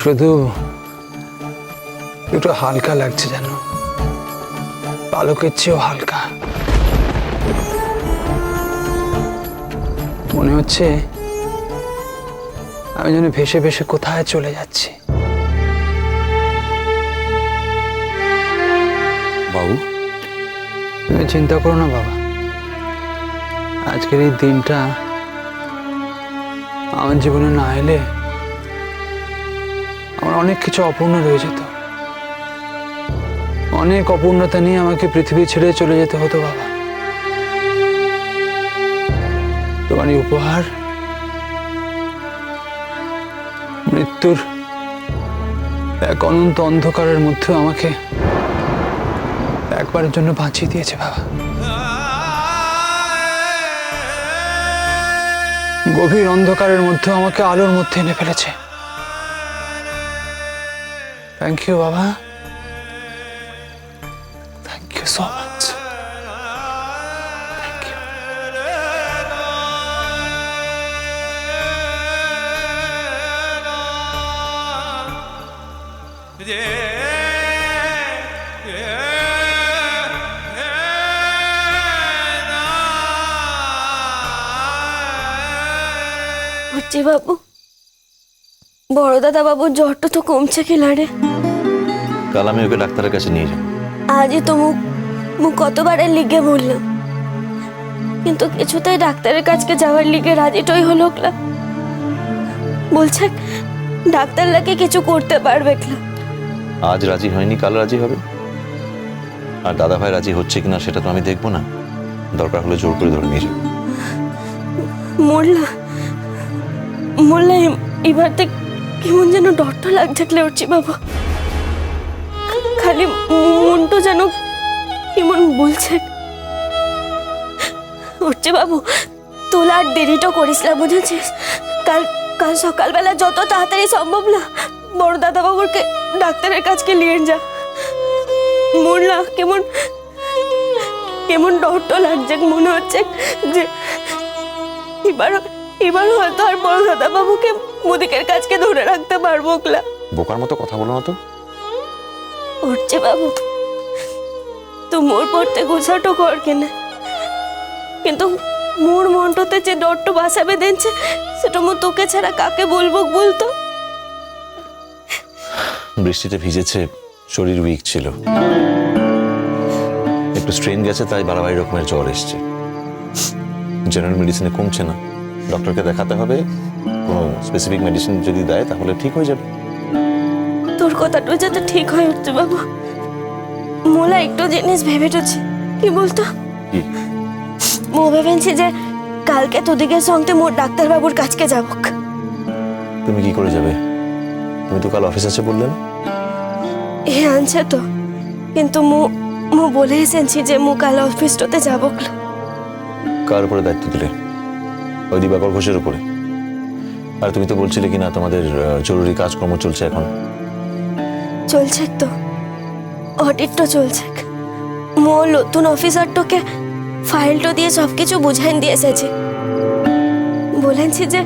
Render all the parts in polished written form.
শুধু একটু হালকা লাগছে, জানো, পালকের চেয়েও হালকা। মনে হচ্ছে আমি যেন ভেসে ভেসে কোথায় চলে যাচ্ছি। বাবু, তুমি চিন্তা করো না বাবা, আজকের এই দিনটা আমার জীবনে না এলে আমার অনেক কিছু অপূর্ণ রয়ে যেত। অনেক অপূর্ণতা নিয়ে আমাকে পৃথিবী ছেড়ে চলে যেতে হতো বাবা। তোমার এই উপহার মৃত্যুর এক অনন্ত অন্ধকারের মধ্যে আমাকে একবারের জন্য বাঁচিয়ে দিয়েছে বাবা। গভীর অন্ধকারের মধ্যে আমাকে আলোর মধ্যে এনে ফেলেছে। থ্যাংক ইউ বাবা, thank you so much. Thank you. বুঝছি বাবু, বড় দাদা বাবুর জ্বরটা তো কমছে কি না রে? কাল আমি ওকে ডাক্তারের কাছে নিয়ে যাব। আজই তো মুখ মুখ কতবারের লিগে বললাম, কিন্তু কিছুতেই ডাক্তারের কাছে যাওয়ার লিগে রাজিটাই হলো না। বলছে ডাক্তার লাগে কিছু করতে পারবে না। আজ রাজি হয়নি, কাল রাজি হবে। আর দাদা ভাই রাজি হচ্ছে কিনা সেটা তো আমি দেখবো না, দরকার হলে জোর করে ধরে নিয়ে যাবো। মোল্লা মোল্লা এবার দেখ কেমন যেন ডরটা লাগছে উঠছি বাবা। খালি মনটা যেন কেমন বলছে। উঠছে বাবু, তোলা আর দেরিটা করিস না, বুঝেছিস? কাল কাল সকালবেলা যত তাড়াতাড়ি সম্ভব না বড় দাদা বাবুকে ডাক্তারের কাছে নিয়ে যা। মোল্লা কেমন কেমন ডরটা লাগছে, মনে হচ্ছে যে এবার হয়তো আর বড় দাদা বাবুকে মুদিকের কাছকে ধরে রাখতে পারবো না। বোকার মতো কথা বলো না তো। উঠছে বাবু, তো মোর পড়তে গোছাটো কর কেনে, কিন্তু মোর মনটাতে যে ডরটা বাসাবে দিচ্ছে সেটা মো তোকে ছাড়া কাকে বলবো বলতো? বৃষ্টিতে ভিজেছে, শরীর উইক ছিল, একটু স্ট্রেন গেছে, তাই বাড়াবাড়ি রকমের জ্বর এসছে। জেনারেল মেডিসিনে কমছে না, ডক্টরকে দেখাতে হবে। কোনো স্পেসিফিক মেডিসিন যদি দেয় তাহলে ঠিক হয়ে যাবে। তোর কথাটা যাতে ঠিক হয়ে উঠছে বাবু। মোলা একটু জিনিস ভেবেছি, কি বলতো? কি? মো ভেবেছি যে কালকে তোদিকের সঙ্গে মোর ডাক্তার বাবুর কাছকে যাব। তুমি কি করে যাবে? তুমি তো কাল অফিস আছে বললে না? এ আনছে তো, কিন্তু মু বলে এসেছি যে মু কাল অফিসটাতে যাব। কার উপরে দায়িত্ব দিলে? ওই দিবাকর ঘোষের উপরে। আর তুমি তো বলছিলে কিনা তোমাদের জরুরি কাজকর্ম চলছে এখন। চলছে তো, অডিটটা চলছে। মো নতুন অফিসারটাকে ফাইলটা দিয়ে সবকিছু বুঝাইন দিয়ে এসেছি। বলেছি যে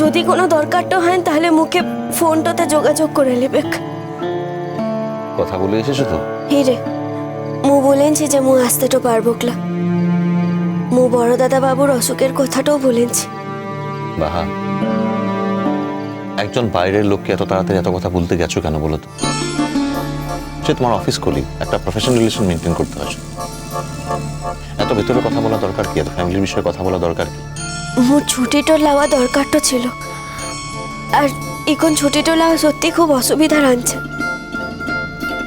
যদি কোনো দরকারটা হয় তাহলে মুখে ফোনটাতে যোগাযোগ করে নেবে। কথা বলে এসেছো তো? হিরে, মু বলেছি যে মু আসতে তো পারবো না। মু বড় দাদা বাবুর অসুখের কথাটাও বলেছি। বাহা, একজন বাইরের লোককে এত তাড়াতাড়ি এত কথা বলতে গেছো কেন বলো তো? সে তোমার অফিস কলিগ, একটা প্রফেশনাল রিলেশন মেনটেন করতে হয়। এত ভেতরে কথা বলা দরকার কি? এত ফ্যামিলির বিষয়ে কথা বলা দরকার কি? মোর ছুটিটা লাওয়া দরকারটা ছিল, আর এখন ছুটিটা লাওয়া সত্যি খুব অসুবিধা আনছে।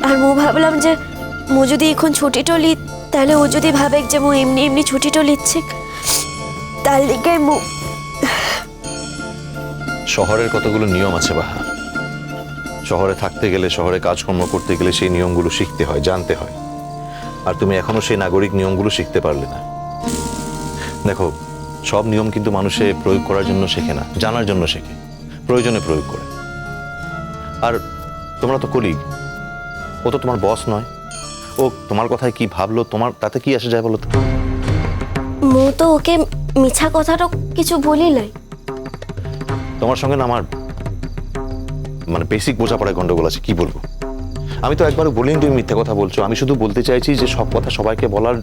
আর মু ভাবলাম যে মু যদি এখন ছুটিটা লি তাহলে ও যদি ভাবে যে মু এমনি এমনি ছুটিটা লিচ্ছে, তার লিগে মু। শহরের কতগুলো নিয়ম আছে বাহা। শহরে থাকতে গেলে, শহরে কাজকর্ম করতে গেলে সেই নিয়মগুলো শিখতে হয়, জানতে হয়। আর তুমি এখনো সেই নাগরিক নিয়মগুলো শিখতে পারলে না। দেখো, সব নিয়ম কিন্তু মানুষে প্রয়োগ করার জন্য শেখে না, জানার জন্য শেখে, প্রয়োজনে প্রয়োগ করে। আর তোমরা তো কলিগ, ও তো তোমার বস নয়। ও তোমার কথায় কি ভাবলো তোমার তাতে কি আসে যায় বলো তো? মু তো ওকে মিছা কথাটা কিছু বলি নাই। তোমার সঙ্গে না আমার মানে বেসিক বোঝাপড়ায় গন্ডগোল আছে, কি বলবো। আমি তো একবারও বলিনি তুমি মিথ্যে কথা বলছো। আমি শুধু বলতে চাইছি যে সব কথা সবাইকে বলার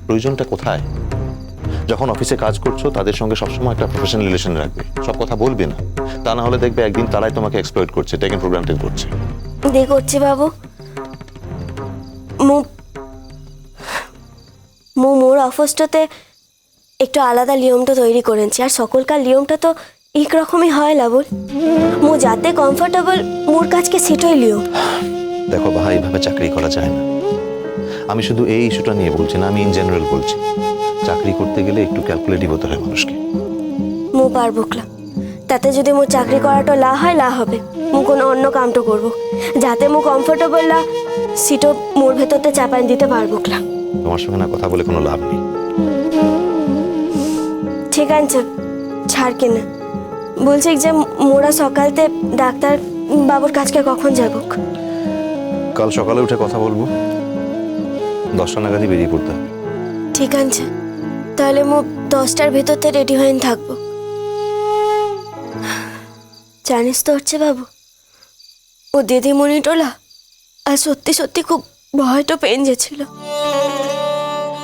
প্রয়োজনটা কোথায়। যখন অফিসে কাজ করছো তাদের সঙ্গে সবসময় একটা প্রফেশনাল রিলেশন রাখবে, সব কথা বলবে না। তা না হলে দেখবে একদিন তারাই তোমাকে এক্সপ্লয়েট করছে, টেকেন ফর গ্রান্টেড করছে। করছি বাবু, মোর অফিসটাতে একটু আলাদা নিয়মটা তৈরি করেছি, আর সকলকার নিয়মটা তো একরকমই হয় লাবল। মো যাতে কমফর্টেবল মোর কাজকে সেটাই লিও। দেখো ভাই, এইভাবে চাকরি করা যায় না। আমি শুধু এই ইস্যুটা নিয়ে বলছি না, আমি ইন জেনারেল বলছি। চাকরি করতে গেলে একটু ক্যালকুলেটিভ হতে হয় মানুষকে। মো পারবো ক্লা, তাতে যদি মোর চাকরি করাটা লা হয় লা হবে। মু কোনো অন্য কামটা করবো যাতে মো কমফর্টেবল লা সিটও মোর ভেতরতে চাপাই দিতে পারবো ক্লা। তোমার সঙ্গে না কথা বলে কোনো লাভ নেই। ঠিক আছে, ছাড় কিনা। বলছি যে মোরা সকালতে ডাক্তার বাবুর কাছকে কখন যাব? কাল সকালে উঠে কথা বলবো, 10টা নাগাদই বেরিয়ে পড়তে হবে। ঠিক আছে, তাহলে মো 10টার ভেতরতে রেডি হয়ে থাকবো। জানিস তো হচ্ছে বাবু, ও দিদিমণি টোলা আর সত্যি সত্যি খুব ভয়টা পেন যেছিল,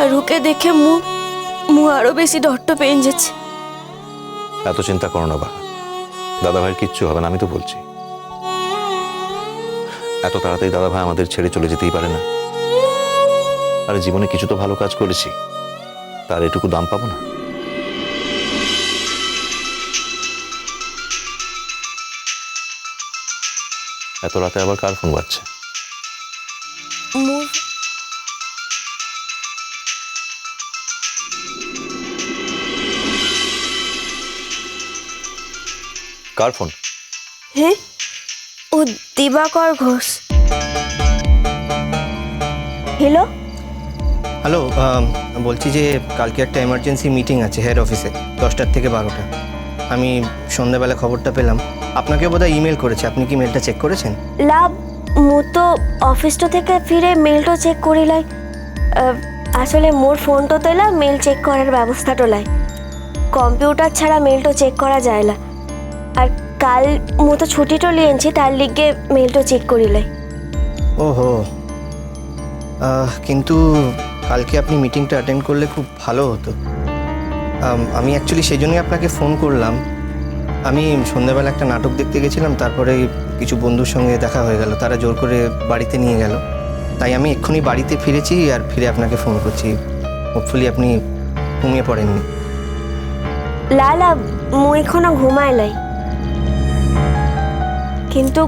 আর ওকে দেখে মু আরো বেশি ডরটা পেন যাচ্ছে। এত চিন্তা করো না বাবা, দাদা ভাইয়ের কিচ্ছু হবে না, আমি তো বলছি। এত তাড়াতাড়ি দাদা ভাই আমাদের ছেড়ে চলে যেতেই পারে না। আরে জীবনে কিছু তো ভালো কাজ করেছি, তার এটুকু দাম পাবো না? এত রাতে আবার কার ফোন বাজছে? কার ফোন? হ্যাঁ, ও দিবাকর ঘোষ। হ্যালো হ্যালো, বলছি যে কালকে একটা এমার্জেন্সি মিটিং আছে হেড অফিসে 10টার থেকে 12টা। আমি সন্ধ্যাবেলা খবরটা পেলাম, আপনাকে বোধহয় ইমেল করেছে। আপনি কি মেলটা চেক করেছেন? লাভ, মু তো অফিসটা থেকে ফিরে মেলটা চেক করিলাই। আসলে মোর ফোনটা তোলা মেল চেক করার ব্যবস্থাটা লাই, কম্পিউটার ছাড়া মেলটা চেক করা যায় না। আর কাল মু তো ছুটিটা লিয়েছি, তার লিগে মেলটা চেক করিলাই। ওহো, কিন্তু কালকে আপনি মিটিংটা অ্যাটেন্ড করলে খুব ভালো হতো। আমি অ্যাকচুয়ালি সেই জন্যই আপনাকে ফোন করলাম। আমি সন্ধ্যাবেলা একটা নাটক দেখতে গেছিলাম, তারপরে কিছু বন্ধুর সঙ্গে দেখা হয়ে গেল, তারা জোর করে বাড়িতে নিয়ে গেল। তাই আমি এক্ষুনি বাড়িতে ফিরেছি আর ফিরে আপনাকে ফোন করছি। হোপফুলি আপনি ঘুমিয়ে পড়েননি। লালা, মু এখনো ঘুমাইলাই, কিন্তু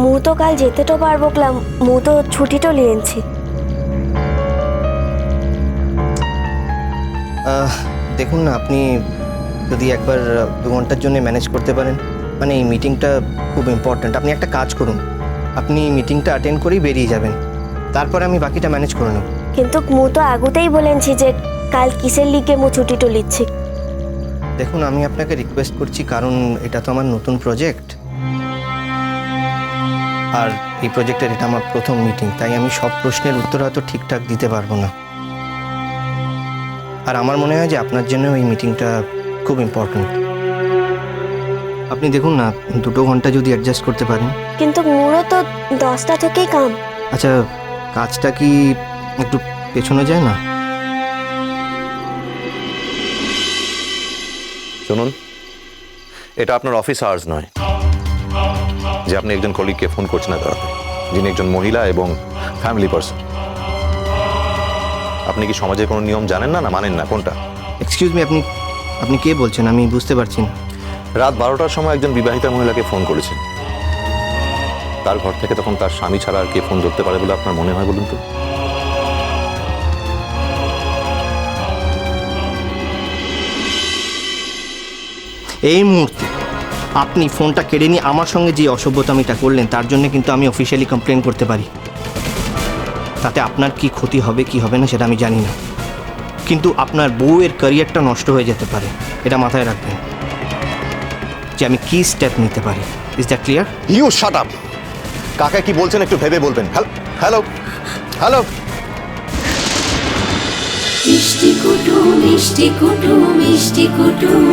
মু তো কাল যেতে তো পারবো ক্লাম, মু তো ছুটিটা লিয়েছি। দেখুন না, আপনি যদি একবার 2 ঘন্টার জন্য ম্যানেজ করতে পারেন, মানে এই মিটিংটা খুব ইম্পর্ট্যান্ট। আপনি একটা কাজ করুন, আপনি মিটিংটা অ্যাটেন্ড করেই বেরিয়ে যাবেন, তারপরে আমি বাকিটা ম্যানেজ করে নেব। কিন্তু মু তো আগুতেই বলেছি যে কাল কিসের লিগে মু ছুটিটা লিচ্ছি। দেখুন, আমি আপনাকে রিকোয়েস্ট করছি, কারণ এটা তো আমার নতুন প্রজেক্ট, আর এই প্রজেক্টের এটা আমার প্রথম মিটিং। তাই আমি সব প্রশ্নের উত্তর হয়তো ঠিকঠাক দিতে পারবো না, আর আমার মনে হয় যে আপনার জন্য এই মিটিংটা খুব ইম্পর্ট্যান্ট। আপনি দেখুন না, 2 ঘন্টা যদি অ্যাডজাস্ট করতে পারেন। কিন্তু মোরও তো 10টা থেকেই কাম। আচ্ছা, কাজটা কি একটু পেছনে যায় না? শুনুন, এটা আপনার অফিস আওয়ার্স নয় যে আপনি একজন কলিগকে ফোন করছেন না দাঁড়াতে, যিনি একজন মহিলা এবং ফ্যামিলি পার্সন। আপনি কি সমাজের কোনো নিয়ম জানেন না, না মানেন না, কোনটা? এক্সকিউজ মি, আপনি কে বলছেন? আমি বুঝতে পারছি না। রাত 12টার সময় একজন বিবাহিতা মহিলাকে ফোন করেছেন। তার ঘর থেকে তখন তার স্বামী ছাড়া আর কে ফোন ধরতে পারে বলে আপনার মনে হয় বলুন তো? এই মুহূর্তে আপনি ফোনটা কেড়ে নিয়ে আমার সঙ্গে যে অসভ্যতামিটা করলেন, তার জন্য কিন্তু আমি অফিসিয়ালি কমপ্লেন করতে পারি। তাতে আপনার কি ক্ষতি হবে কি হবে না সেটা আমি জানি না, কিন্তু আপনার বউয়ের ক্যারিয়ারটা নষ্ট হয়ে যেতে পারে, এটা মাথায় রাখবেন যে আমি কি স্টেপ নিতে পারি। Is that clear? You shut up. কাকে কি বলছেন একটু ভেবে বলবেন। Hello hello. মিষ্টি কুটুম মিষ্টি কুটুম মিষ্টি কুটুম।